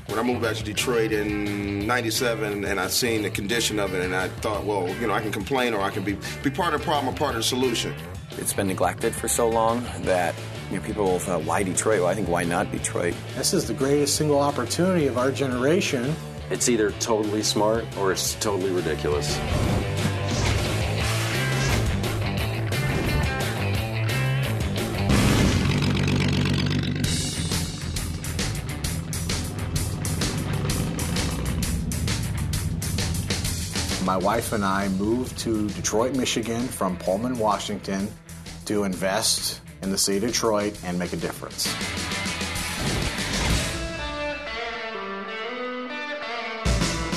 When I moved back to Detroit in '97, and I seen the condition of it, and I thought, well, you know, I can complain or I can be part of the problem or part of the solution. It's been neglected for so long that people thought, why Detroit? Well, I think, why not Detroit? This is the greatest single opportunity of our generation. It's either totally smart or it's totally ridiculous. My wife and I moved to Detroit, Michigan from Pullman, Washington to invest in the city of Detroit and make a difference.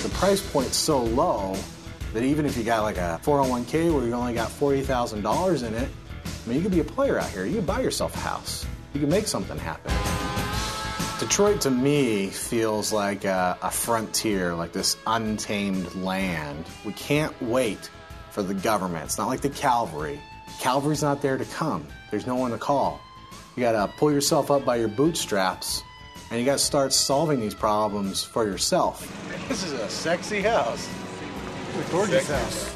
The price point's so low that even if you got like a 401k where you only got $40,000 in it, I mean, you could be a player out here. You could buy yourself a house. You could make something happen. Detroit, to me, feels like a frontier, like this untamed land. We can't wait for the government. It's not like the cavalry. Cavalry's not there to come. There's no one to call. You got to pull yourself up by your bootstraps, and you got to start solving these problems for yourself. This is a sexy house. A gorgeous house.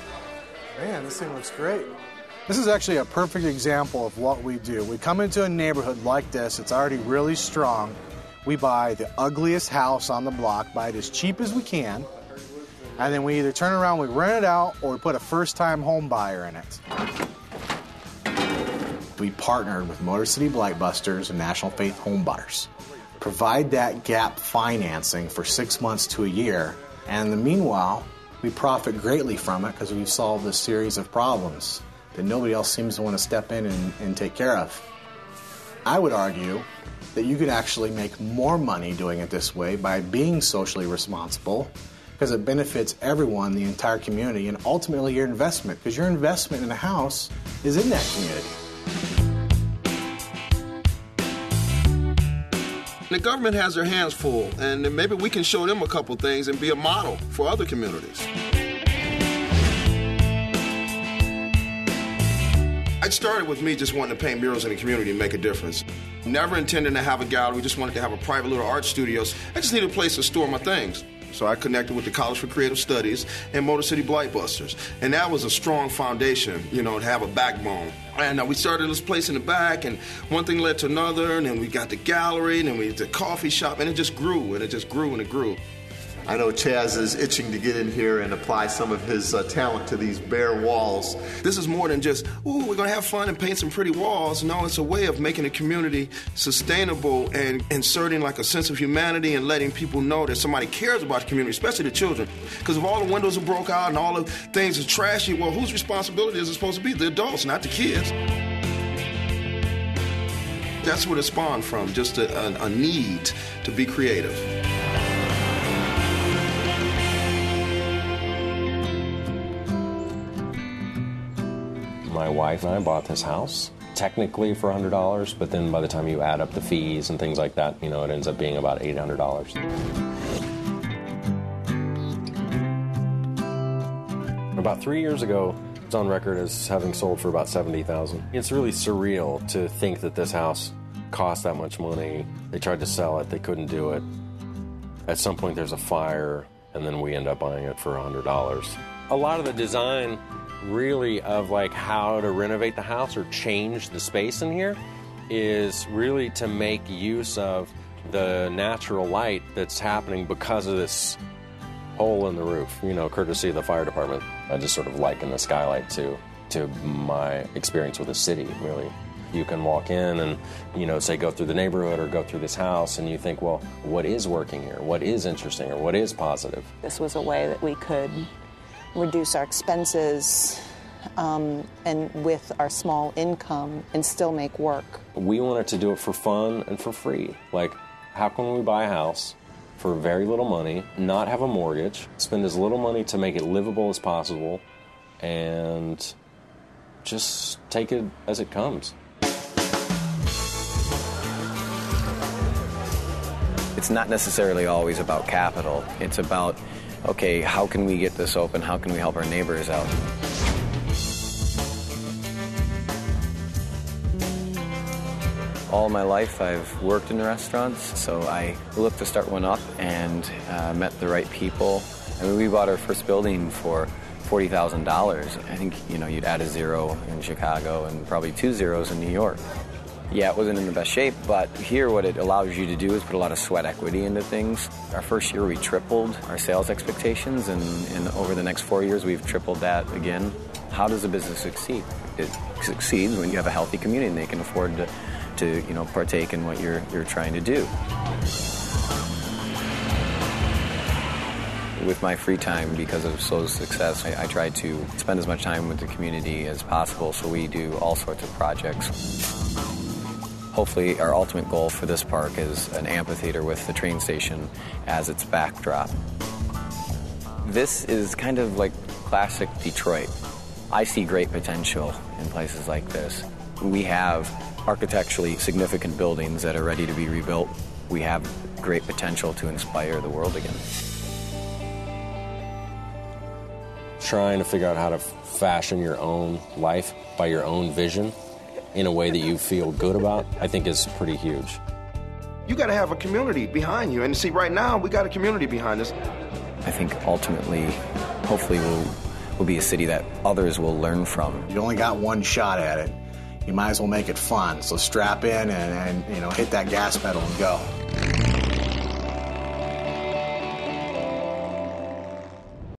Man, this thing looks great. This is actually a perfect example of what we do. We come into a neighborhood like this. It's already really strong. We buy the ugliest house on the block, buy it as cheap as we can, and then we either turn around, we rent it out, or we put a first-time home buyer in it. We partnered with Motor City Blight Busters and National Faith Home Buyers. Provide that gap financing for 6 months to a year, and in the meanwhile, we profit greatly from it because we've solved a series of problems that nobody else seems to want to step in and take care of. I would argue that you could actually make more money doing it this way by being socially responsible because it benefits everyone, the entire community, and ultimately your investment, because your investment in a house is in that community. The government has their hands full, and maybe we can show them a couple things and be a model for other communities. It started with me just wanting to paint murals in the community and make a difference. Never intending to have a gallery, just wanted to have a private little art studio. I just needed a place to store my things. So I connected with the College for Creative Studies and Motor City Blight Busters. And that was a strong foundation, to have a backbone. And we started this place in the back, and one thing led to another, and then we got the gallery, and then we the coffee shop, and it just grew, and it just grew, and it grew. I know Chaz is itching to get in here and apply some of his talent to these bare walls. This is more than just, ooh, we're going to have fun and paint some pretty walls. No, it's a way of making the community sustainable and inserting like a sense of humanity and letting people know that somebody cares about the community, especially the children. Because if all the windows are broke out and all the things are trashy, well, whose responsibility is it supposed to be? The adults, not the kids. That's what it spawned from, just a need to be creative. My wife and I bought this house, technically for $100, but then by the time you add up the fees and things like that, it ends up being about $800. About 3 years ago, it's on record as having sold for about $70,000. It's really surreal to think that this house cost that much money. They tried to sell it, they couldn't do it. At some point there's a fire, and then we end up buying it for $100. A lot of the design really of how to renovate the house or change the space in here is really to make use of the natural light that's happening because of this hole in the roof, courtesy of the fire department. I just sort of liken the skylight to my experience with the city, really. You can walk in and, say go through the neighborhood or go through this house and you think, well, what is working here? What is interesting or what is positive? This was a way that we could reduce our expenses and with our small income and still make work. We wanted to do it for fun and for free. How can we buy a house for very little money, not have a mortgage, spend as little money to make it livable as possible, and just take it as it comes? It's not necessarily always about capital. It's about, okay, how can we get this open? How can we help our neighbors out? All my life I've worked in restaurants, so I looked to start one up and met the right people. I mean, we bought our first building for $40,000. I think, you'd add a zero in Chicago and probably 2 zeros in New York. Yeah, it wasn't in the best shape, but here what it allows you to do is put a lot of sweat equity into things. Our first year we tripled our sales expectations, and over the next 4 years we've tripled that again. How does a business succeed? It succeeds when you have a healthy community and they can afford to partake in what you're trying to do. With my free time, because of Slo's success, I try to spend as much time with the community as possible, so we do all sorts of projects. Hopefully, our ultimate goal for this park is an amphitheater with the train station as its backdrop. This is kind of like classic Detroit. I see great potential in places like this. We have architecturally significant buildings that are ready to be rebuilt. We have great potential to inspire the world again. Trying to figure out how to fashion your own life by your own vision in a way that you feel good about, I think is pretty huge. You got to have a community behind you. And see, right now, we got a community behind us. I think ultimately, hopefully, we'll be a city that others will learn from. You only got one shot at it. You might as well make it fun. So strap in and hit that gas pedal and go.